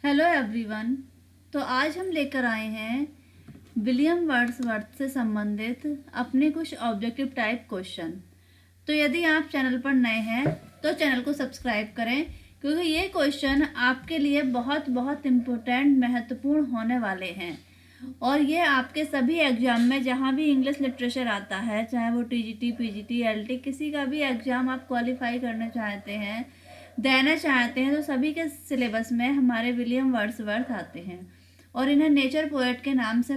Hello everyone. तो आज हम लेकर आए हैं विलियम वर्ड्सवर्थ से संबंधित अपने कुछ ऑब्जेक्टिव टाइप क्वेश्चन। तो यदि आप चैनल पर नए हैं तो चैनल को सब्सक्राइब करें, क्योंकि ये क्वेश्चन आपके लिए बहुत बहुत इम्पोर्टेंट महत्वपूर्ण होने वाले हैं और ये आपके सभी एग्जाम में जहाँ भी इंग्लिश लिटरेचर आता है, चाहे वो टीजीटी, पीजीटी, एलटी, किसी का भी एग्जाम आप क्वालिफाई करना चाहते हैं, देना चाहते हैं, तो सभी के सिलेबस में हमारे विलियम वर्ड्सवर्थ आते हैं और इन्हें नेचर पोएट के नाम से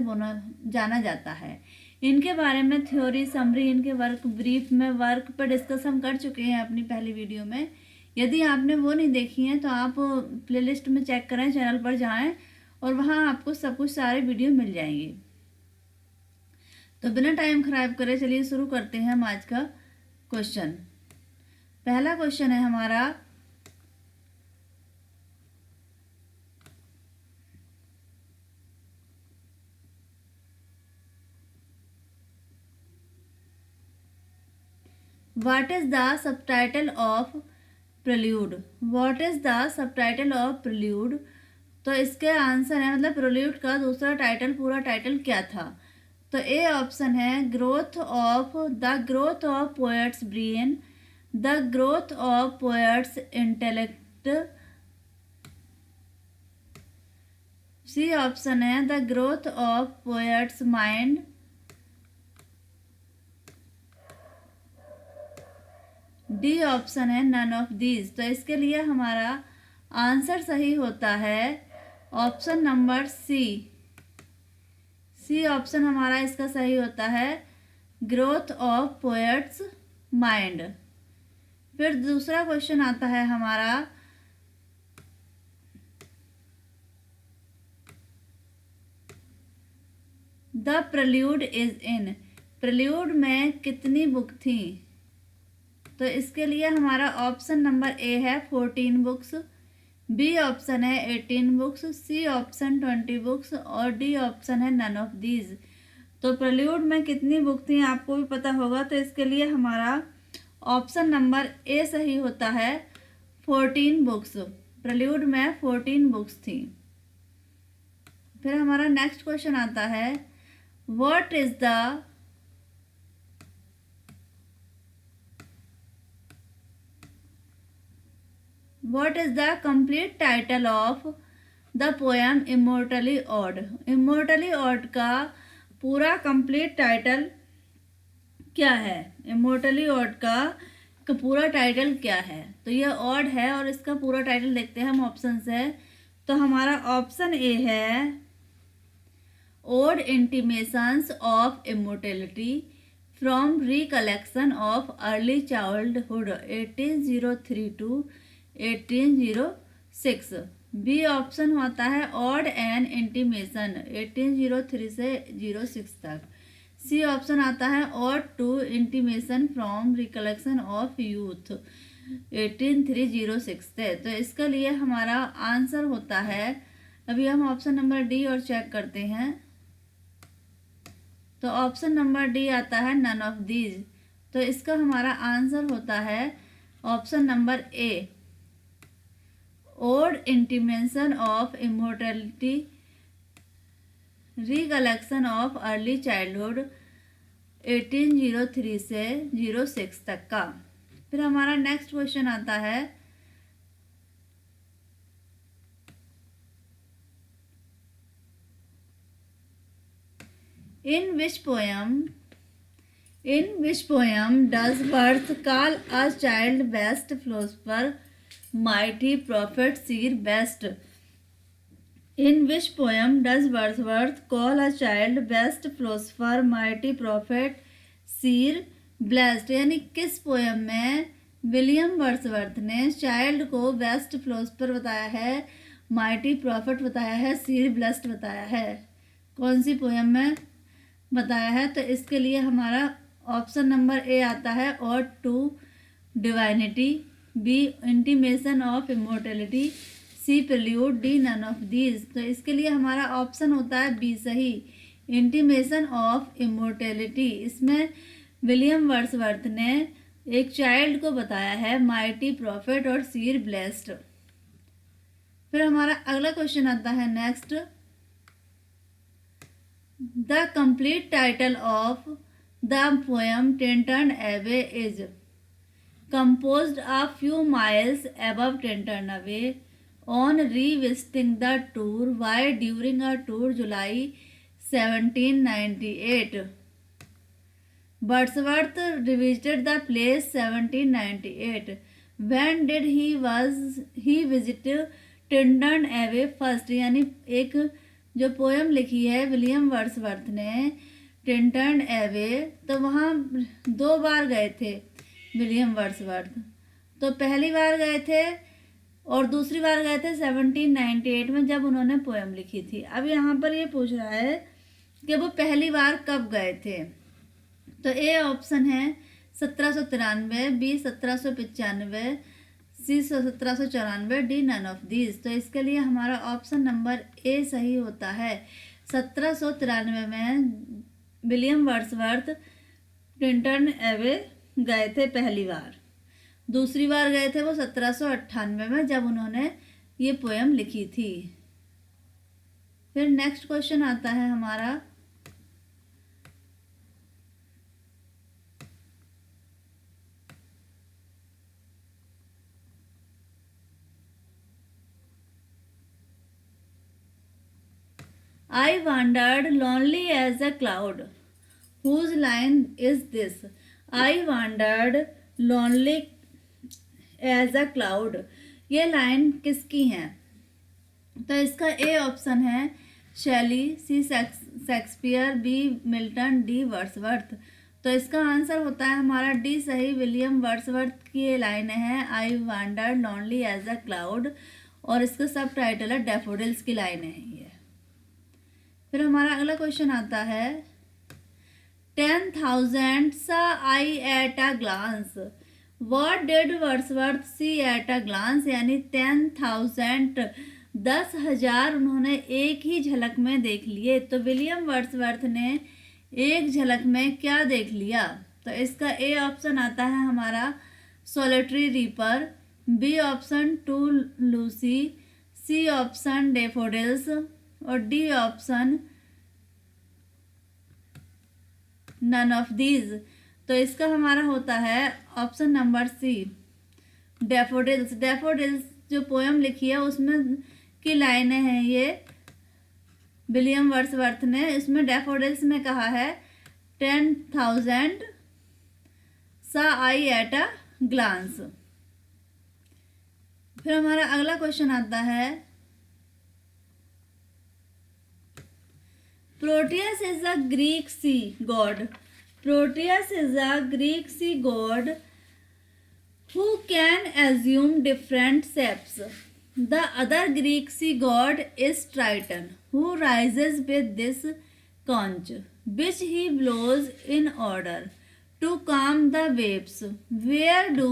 जाना जाता है। इनके बारे में थ्योरी, समरी, इनके वर्क, ब्रीफ में वर्क पर डिस्कस हम कर चुके हैं अपनी पहली वीडियो में। यदि आपने वो नहीं देखी हैं तो आप प्लेलिस्ट में चेक करें, चैनल पर जाएं और वहाँ आपको सब कुछ सारे वीडियो मिल जाएंगे। तो बिना टाइम खराब करे चलिए शुरू करते हैं हम आज का क्वेश्चन। पहला क्वेश्चन है हमारा, What is the subtitle of prelude? What is the subtitle of prelude? तो इसके आंसर है, मतलब प्रोल्यूड का दूसरा टाइटल, पूरा टाइटल क्या था? तो ए ऑप्शन है growth of poet's brain, the growth of poet's intellect. C option है the growth of poet's mind. D option है नन ऑफ दीज। तो इसके लिए हमारा आंसर सही होता है option number C. C option हमारा इसका सही होता है ग्रोथ ऑफ पोएट्स माइंड। फिर दूसरा क्वेश्चन आता है हमारा, the prelude is in. Prelude में कितनी बुक थी? तो इसके लिए हमारा ऑप्शन नंबर ए है 14 बुक्स, बी ऑप्शन है 18 बुक्स, सी ऑप्शन 20 बुक्स और डी ऑप्शन है नन ऑफ दीज। तो प्रेल्यूड में कितनी बुक थी आपको भी पता होगा, तो इसके लिए हमारा ऑप्शन नंबर ए सही होता है 14 बुक्स। प्रेल्यूड में 14 बुक्स थी। फिर हमारा नेक्स्ट क्वेश्चन आता है, what is the What is the complete title of the poem Immortally Odd? Immortally Odd का पूरा कंप्लीट टाइटल क्या है? Immortally Odd का पूरा टाइटल क्या है? तो यह ऑड है और इसका पूरा टाइटल देखते हैं हम ऑप्शन से। तो हमारा ऑप्शन ए है ode intimations of immortality from recollection of early childhood 1803 to 1806। B option होता है ऑड एंड इंटीमेशन 1803 से 06 तक। सी ऑप्शन आता है ode to intimation from recollection of youth 1806 से। तो इसके लिए हमारा आंसर होता है, अभी हम ऑप्शन नंबर डी और चेक करते हैं। तो ऑप्शन नंबर डी आता है नन ऑफ दीज। तो इसका हमारा आंसर होता है option number A ode intimation of immortality recollection of early childhood 1803 से 06 तक का। फिर हमारा नेक्स्ट क्वेश्चन आता है, In which poem does Worth call a child best philosopher, mighty prophet, seer best? In which poem does Wordsworth call a child best philosopher, mighty prophet, seer blessed? यानी किस poem में William Wordsworth ने child को best philosopher बताया है, mighty profit बताया है, सीर blessed बताया है? कौन सी पोएम में बताया है? तो इसके लिए हमारा ऑप्शन नंबर ए आता है ode to divinity, B intimation of immortality, C prelude, D none of these. तो इसके लिए हमारा ऑप्शन होता है बी सही, इंटीमेशन ऑफ इमोर्टेलिटी। इसमें विलियम वर्ड्सवर्थ ने एक चाइल्ड को बताया है माइटी प्रॉफिट और सीर ब्लेस्ड। फिर हमारा अगला क्वेश्चन आता है next, the complete title of the poem Tintern Abbey is composed a few miles above Tintern away on revisiting the tour. Why during a tour July 1798? Wordsworth revisited the place 1798. When did he visit Tintern Abbey first? यानी एक जो poem लिखी है William Wordsworth ने Tintern एवे, तो वहाँ 2 बार गए थे विलियम वर्ड्सवर्थ। तो पहली बार गए थे और दूसरी बार गए थे 1798 में, जब उन्होंने पोएम लिखी थी। अब यहाँ पर ये पूछ रहा है कि वो पहली बार कब गए थे। तो ए ऑप्शन है 1793, B 1795, C 1794, D none of these. तो इसके लिए हमारा ऑप्शन नंबर ए सही होता है। 1793 में विलियम वर्ड्सवर्थ टिंटन एवे गए थे पहली बार। दूसरी बार गए थे वो 1798 में, जब उन्होंने ये पोएम लिखी थी। फिर नेक्स्ट क्वेश्चन आता है हमारा, I wandered lonely as a cloud. Whose line is this? I wandered lonely as a cloud. ये लाइन किसकी है? तो इसका ए ऑप्शन है Shelley, C Shakespeare, B Milton, D Wordsworth. तो इसका आंसर होता है हमारा डी सही, विलियम वर्ड्सवर्थ की ये लाइन है I wandered lonely as a cloud, और इसका सब टाइटल है डैफोडिल्स की लाइन है ये। फिर हमारा अगला क्वेश्चन आता है 10,000 saw I at a glance. What did Wordsworth see at a glance? यानी 10,000 10,000 उन्होंने एक ही झलक में देख लिए। तो विलियम वर्ड्सवर्थ ने एक झलक में क्या देख लिया? तो इसका ए ऑप्शन आता है हमारा solitary reaper, B option to Lucy, C option daffodils और D option none of these. तो इसका हमारा होता है option number C daffodils. Daffodils जो पोएम लिखी है उसमें की लाइनें हैं ये विलियम वर्ड्सवर्थ ने। इसमें डैफोडिल्स में कहा है 10,000 saw I at a glance। फिर हमारा अगला क्वेश्चन आता है Proteus is a Greek sea god. Proteus is a Greek sea god who can assume different shapes. The other Greek sea god is Triton, who rises with this conch, which he blows in order to calm the waves. Where do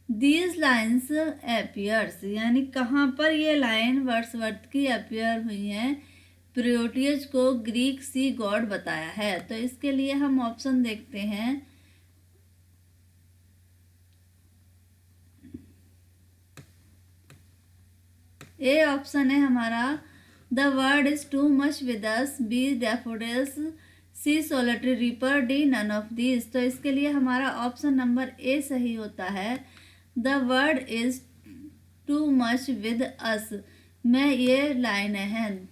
these lines appears? यानी कहाँ पर ये line Wordsworth की appear हुई हैं? Proteus को Greek सी God बताया है। तो इसके लिए हम ऑप्शन देखते हैं। ए ऑप्शन है हमारा the word is too much with us, B daffodils, C solitary reaper, D none of these. तो इसके लिए हमारा ऑप्शन नंबर ए सही होता है। The word is too much with अस में ये लाइनें हैं।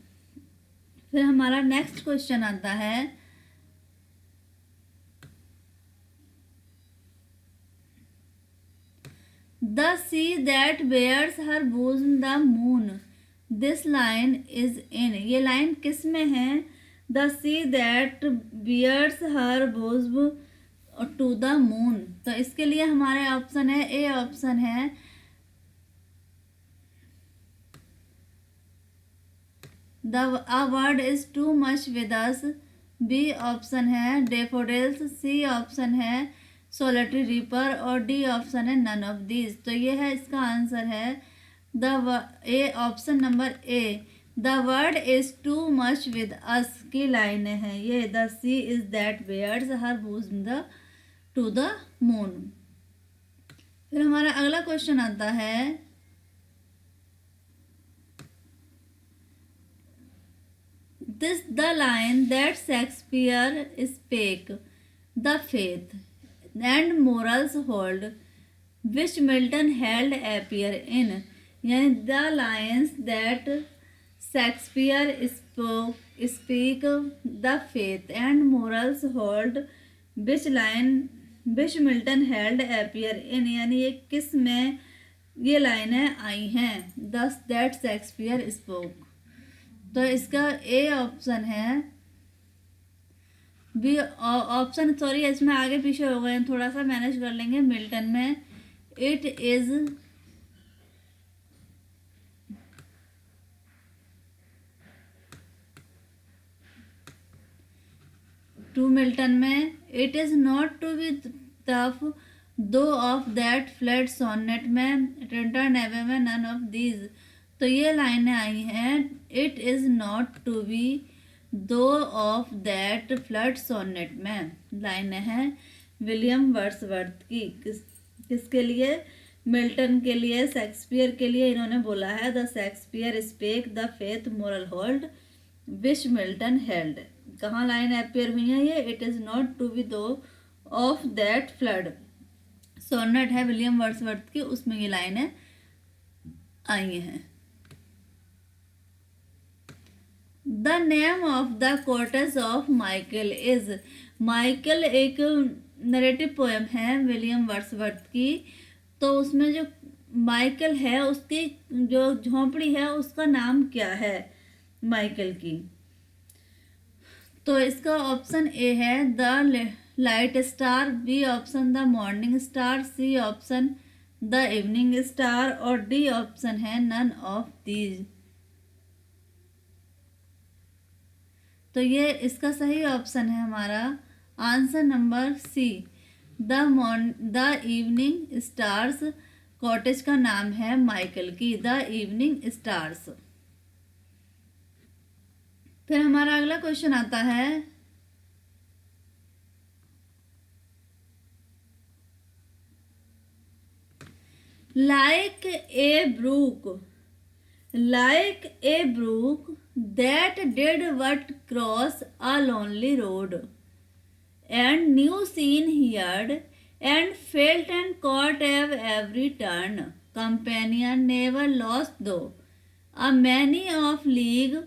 फिर हमारा नेक्स्ट क्वेश्चन आता है the sea that bears her bosom the moon, this line is in. ये लाइन किस में है? The sea that bears her bosom to the moon. तो इसके लिए हमारे ऑप्शन है ए ऑप्शन है a word is too much with us, B option है डेफोडिल्स, सी ऑप्शन है सोलिटरी रीपर और डी ऑप्शन है नन ऑफ दीज। तो ये है इसका आंसर है A option number A the word is too much with us की लाइन है ये। The sea is that bears her bosom the to the moon. फिर हमारा अगला क्वेश्चन आता है This the line that Shakespeare spake, the faith and morals hold, which Milton held appear in. यानी the lines that Shakespeare speak, the faith and morals hold, which Milton held appear in. यानी ये किस में ये लाइनें आई हैं? Thus that Shakespeare spoke. तो इसका ए ऑप्शन है। बी ऑप्शन, सॉरी इसमें आगे पीछे हो गए, थोड़ा सा मैनेज कर लेंगे। मिल्टन में इट इज टू मिल्टन में it is not to be tough thought of that flood sonnet में टिंटन एवे में नन ऑफ दीज। तो ये लाइनें आई हैं it is not to be दो ऑफ दैट फ्लड सोनेट में। लाइनें हैं विलियम वर्ड्सवर्थ की। किसके लिए? मिल्टन के लिए, शेक्सपियर के लिए। इन्होंने बोला है the Shakespeare spake the faith moral hold which Milton held. कहाँ लाइन अपेयर हुई है ये? It is not to be दो ऑफ दैट फ्लड सोनेट है विलियम वर्ड्सवर्थ की, उसमें ये लाइनें आई हैं। The name of the cottage of Michael is. Michael एक नरेटिव पोएम है विलियम वर्ड्सवर्थ की। तो उसमें जो माइकल है उसकी जो झोंपड़ी है उसका नाम क्या है माइकल की? तो इसका ऑप्शन ए है the light star, B option the morning star, C option the evening star और डी ऑप्शन है नन ऑफ दीज। तो ये इसका सही ऑप्शन है हमारा answer number C, the evening stars. Cottage का नाम है माइकल की, द इवनिंग स्टार्स। फिर हमारा अगला क्वेश्चन आता है like a brook that did what cross a lonely road and knew seen heard and felt and caught at every turn, companion never lost though a many of league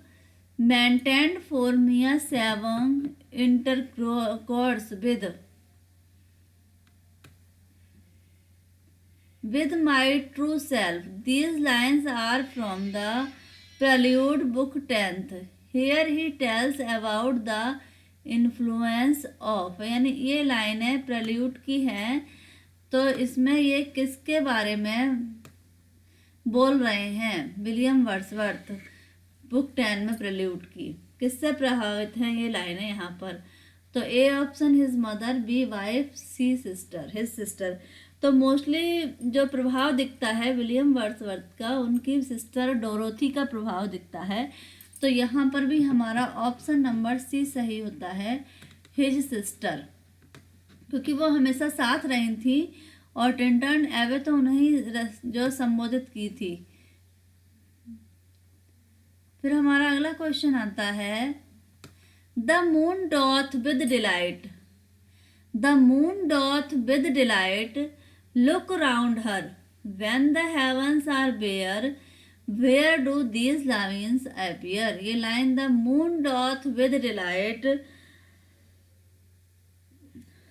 maintained for me a seven intercourse with my true self. These lines are from the Prelude Book 10th. Here he tells about the influence of, यानी ये लाइनें prelude की हैं। तो इसमें ये किसके बारे में बोल रहे हैं? विलियम वर्ड्सवर्थ बुक 10 में प्रेल्यूड की। किससे प्रभावित हैं ये लाइनें यहाँ पर? तो A option his mother, B wife, C sister his sister. तो मोस्टली जो प्रभाव दिखता है विलियम वर्ड्सवर्थ का उनकी सिस्टर डोरोथी का प्रभाव दिखता है। तो यहाँ पर भी हमारा ऑप्शन नंबर सी सही होता है, हिज सिस्टर, क्योंकि वो हमेशा साथ रही थी और टिंटन एवे तो उन्हें जो संबोधित की थी। फिर हमारा अगला क्वेश्चन आता है the moon doth with delight. The moon doth with delight look round her when the heavens are bare, where do these lines appear? ये line the moon doth with delight,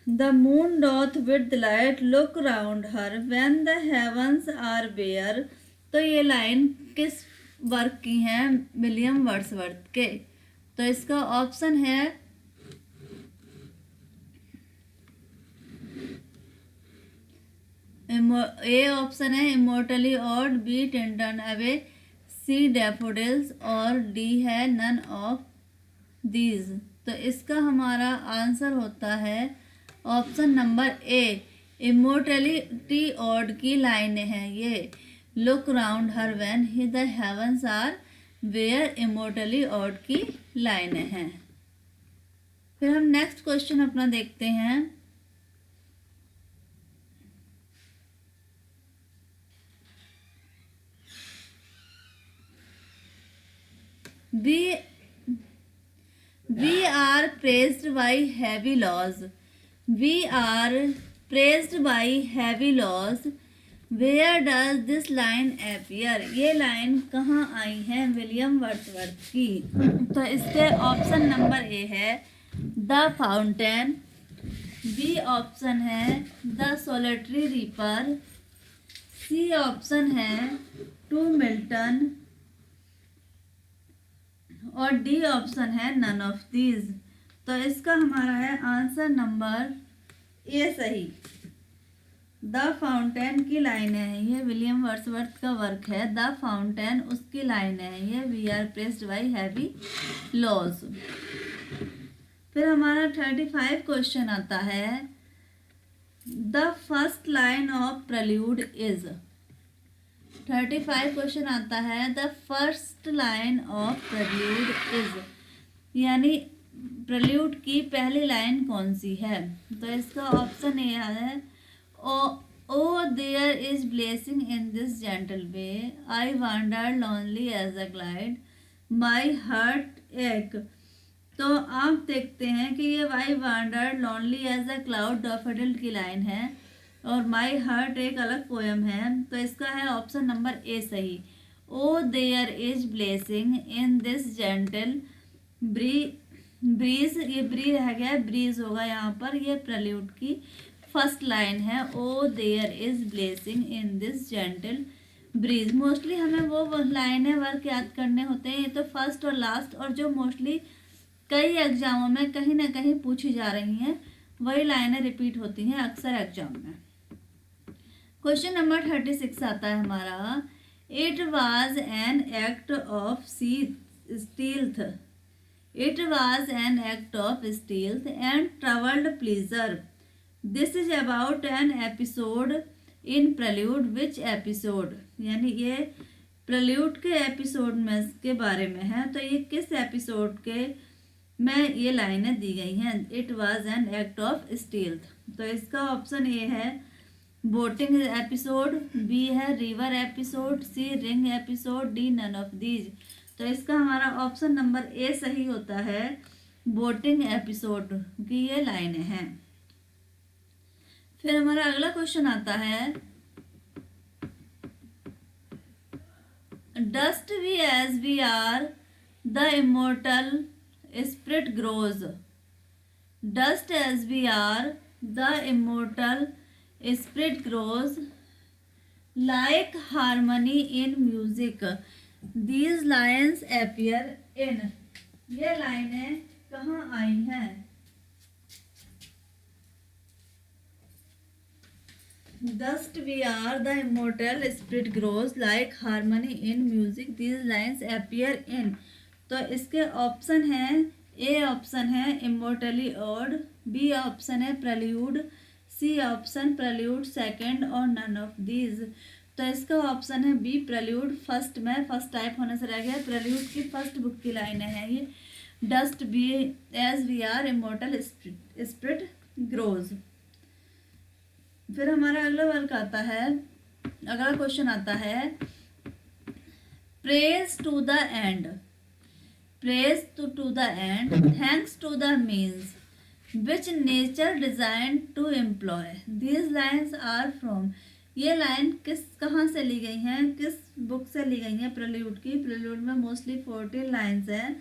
the moon doth with delight look round her when the heavens are bare। तो ये line किस work की हैं? William Wordsworth के। तो इसका option है ए ऑप्शन है immortality ode, B Tintern Abbey, C daffodils और डी है नन ऑफ दीज। तो इसका हमारा आंसर होता है option number A, immortality ode की लाइनें हैं ये। Look round her when he the heavens are bare, immortality ode की लाइनें हैं। फिर हम नेक्स्ट क्वेश्चन अपना देखते हैं। We are pressed by heavy laws, we are pressed by heavy laws, where does this line appear, ये लाइन कहाँ आई है विलियम वर्ड्सवर्थ की। तो इसके ऑप्शन नंबर ए है द फाउंटेन, बी ऑप्शन है the solitary reaper, C option है टू मिल्टन और डी ऑप्शन है नन ऑफ दीज। तो इसका हमारा है आंसर नंबर ए सही। द फाउंटेन की लाइन है, ये विलियम वर्ड्सवर्थ का वर्क है। द फाउंटेन उसकी लाइन है, ये we are pressed by heavy laws. फिर हमारा 35 क्वेश्चन आता है the first line of prelude is. 35 question आता है the first line of prelude is, यानी प्रल्यूड की पहली लाइन कौन सी है। तो इसका ऑप्शन ए है O there is blessing in this gentle way, I wander lonely as a glide, my heart ache. तो आप देखते हैं कि ये I wander lonely as a cloud daffodil की लाइन है और माई हार्ट एक अलग पोएम है। तो इसका है ऑप्शन नंबर ए सही। O there is blessing in this gentle breeze, ये ब्री रह गया, ब्रीज होगा यहाँ पर। ये प्रल्यूड की फर्स्ट लाइन है, O there is blessing in this gentle breeze. Mostly हमें वो लाइनें वर्क याद करने होते हैं, ये तो फर्स्ट और लास्ट, और जो मोस्टली कई एग्जामों में कहीं ना कहीं पूछी जा रही हैं वही लाइनें रिपीट होती हैं अक्सर एग्जाम में। क्वेश्चन नंबर 36 आता है हमारा it was an act of stealth, it was an act of stealth and troubled pleaser, this is about an episode in Prelude which episode, यानी ये प्रल्यूड के एपिसोड में के बारे में है। तो ये किस एपिसोड के में ये लाइनें दी गई हैं। It was an act of stealth. तो इसका ऑप्शन ए है बोटिंग एपिसोड, बी है river episode, C ring episode, D none of these. तो इसका हमारा ऑप्शन नंबर ए सही होता है, बोटिंग एपिसोड की ये लाइनें हैं। फिर हमारा अगला क्वेश्चन आता है dust we as we are the immortal spirit grows, dust as we are the immortal spirit grows like harmony in music, these lines appear in, ये लाइनें कहाँ आई हैं। Dust we are, the immortal spirit grows like harmony in music, these lines appear in। तो इसके option है A option है immortality ode, B option है prelude, C option prelude second और नन ऑफ दीज। तो इसका ऑप्शन है B prelude first में, फर्स्ट टाइप होने से रह गया। प्रल्यूड की फर्स्ट बुक की लाइन है ये, dust be as we are immortal spirit grows. फिर हमारा अगला वर्क आता है, अगला क्वेश्चन आता है praise to the end, praise to the end thanks to the means which nature design to employ, these lines are from. ये line कहाँ से ली गई हैं, किस बुक से ली गई हैं प्रल्यूड की। प्रल्यूड में मोस्टली 14 लाइन्स हैं।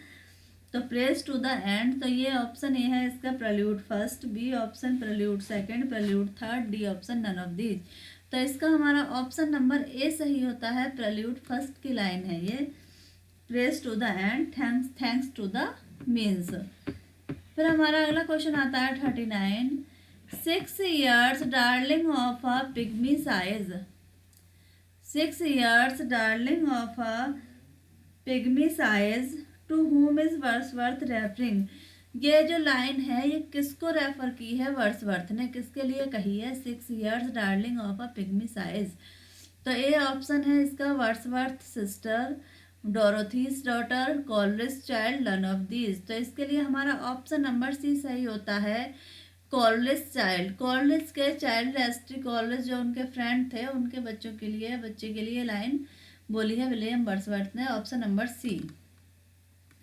तो प्रेज टू द एंड, तो ये ऑप्शन ए है इसका prelude first, B option prelude second, prelude third, D option none of these. तो इसका हमारा ऑप्शन नंबर ए सही होता है, प्रल्यूड फर्स्ट की लाइन है ये, praise to the end thanks to the means. फिर हमारा अगला क्वेश्चन आता है 39 6 years darling of a pygmy size, 6 years darling of a pygmy size to whom is Wordsworth referring. ये जो लाइन है ये किसको रेफर की है, वर्ड्सवर्थ ने किसके लिए कही है, 6 years darling of a pygmy size. तो ए ऑप्शन है इसका Wordsworth sister, Dorothy's daughter, Coleridge child, none of these. तो इसके लिए हमारा ऑप्शन नंबर सी सही होता है, कॉलरिज चाइल्ड। कॉलरिज के चाइल्ड एस्ट्री कॉलरिज जो उनके फ्रेंड थे उनके बच्चे के लिए लाइन बोली है विलियम वर्ड्सवर्थ ने। ऑप्शन नंबर सी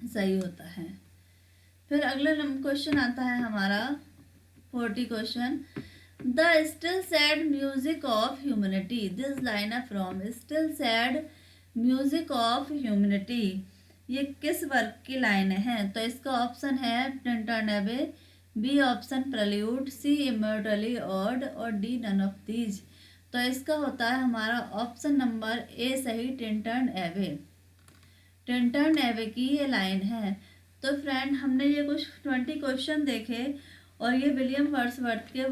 सही होता है। फिर अगला क्वेश्चन आता है हमारा 40 question. The still sad music of humanity, this line है from still sad music of humanity, ये किस वर्क की लाइन है? तो इसका ऑप्शन है टिंटन एबे, बी ऑप्शन प्रेल्यूड, सी इमोर्टली ऑड और डी नन ऑफ दीज। तो इसका होता है हमारा ऑप्शन नंबर ए सही, टिंटन एबे। टिंटन एबे की ये लाइन है। तो फ्रेंड, हमने ये कुछ 20 क्वेश्चन देखे और ये विलियम वर्ड्सवर्थ के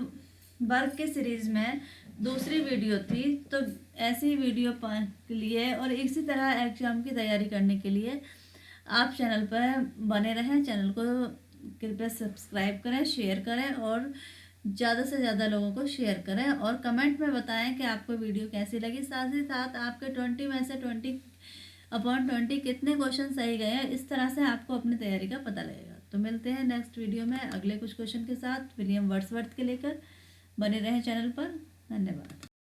वर्क के सीरीज में दूसरी वीडियो थी। तो ऐसी वीडियो के लिए और इसी तरह एग्जाम की तैयारी करने के लिए आप चैनल पर बने रहें। चैनल को कृपया सब्सक्राइब करें, शेयर करें और ज़्यादा से ज़्यादा लोगों को शेयर करें और कमेंट में बताएं कि आपको वीडियो कैसी लगी। साथ ही साथ आपके 20 में से 20/20 कितने क्वेश्चन सही गए हैं, इस तरह से आपको अपनी तैयारी का पता लगेगा। तो मिलते हैं नेक्स्ट वीडियो में अगले कुछ क्वेश्चन के साथ विलियम वर्ड्सवर्थ के लेकर। बने रहें चैनल पर। धन्यवाद।